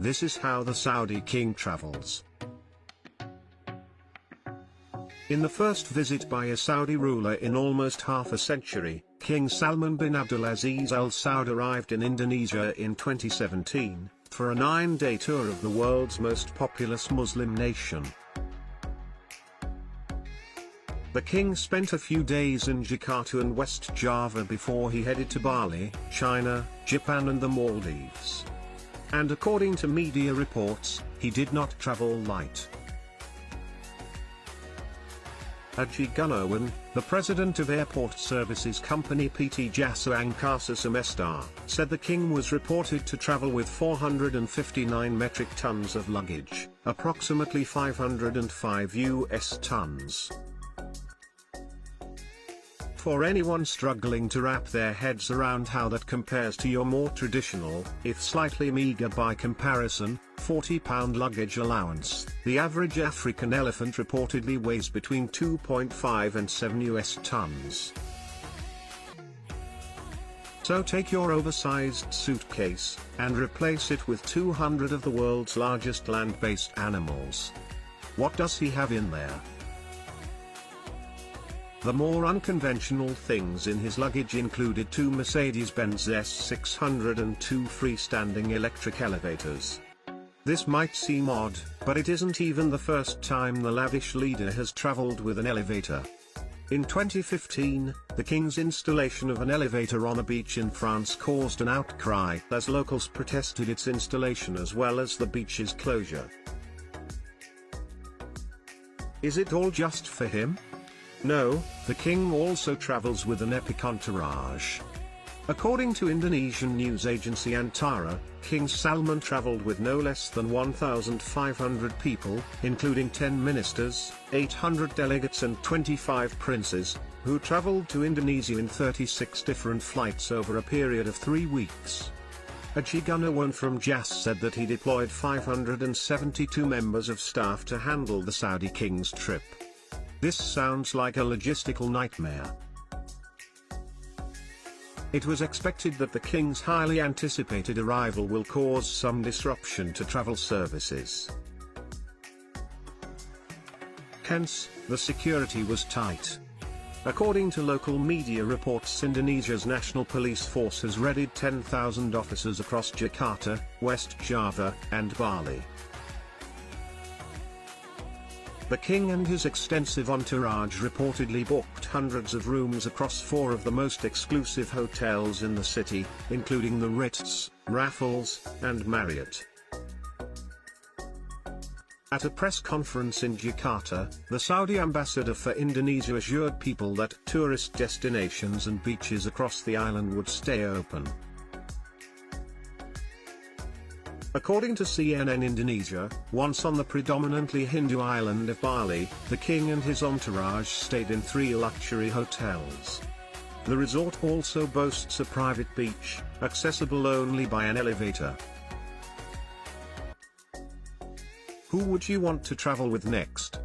This is how the Saudi king travels. In the first visit by a Saudi ruler in almost half a century, King Salman bin Abdul Aziz al-Saud arrived in Indonesia in 2017, for a 9-day tour of the world's most populous Muslim nation. The king spent a few days in Jakarta and West Java before he headed to Bali, China, Japan and the Maldives. And according to media reports, he did not travel light. Haji Gunawan, the president of airport services company PT Jasa Angkasa Semesta, said the king was reported to travel with 459 metric tons of luggage, approximately 505 US tons. For anyone struggling to wrap their heads around how that compares to your more traditional, if slightly meager by comparison, 40-pound luggage allowance, the average African elephant reportedly weighs between 2.5 and 7 US tons. So take your oversized suitcase, and replace it with 200 of the world's largest land-based animals. What does he have in there? The more unconventional things in his luggage included 2 Mercedes-Benz S600 and 2 freestanding electric elevators. This might seem odd, but it isn't even the first time the lavish leader has traveled with an elevator. In 2015, the king's installation of an elevator on a beach in France caused an outcry as locals protested its installation as well as the beach's closure. Is it all just for him? No, the king also travels with an epic entourage. According to Indonesian news agency Antara, King Salman traveled with no less than 1,500 people, including 10 ministers, 800 delegates and 25 princes, who traveled to Indonesia in 36 different flights over a period of 3 weeks. Haji Gunawan from JAS said that he deployed 572 members of staff to handle the Saudi king's trip. This sounds like a logistical nightmare. It was expected that the king's highly anticipated arrival will cause some disruption to travel services. Hence, the security was tight. According to local media reports, Indonesia's national police force has readied 10,000 officers across Jakarta, West Java, and Bali. The king and his extensive entourage reportedly booked hundreds of rooms across 4 of the most exclusive hotels in the city, including the Ritz, Raffles, and Marriott. At a press conference in Jakarta, the Saudi ambassador for Indonesia assured people that tourist destinations and beaches across the island would stay open. According to CNN Indonesia, once on the predominantly Hindu island of Bali, the king and his entourage stayed in 3 luxury hotels. The resort also boasts a private beach, accessible only by an elevator. Who would you want to travel with next?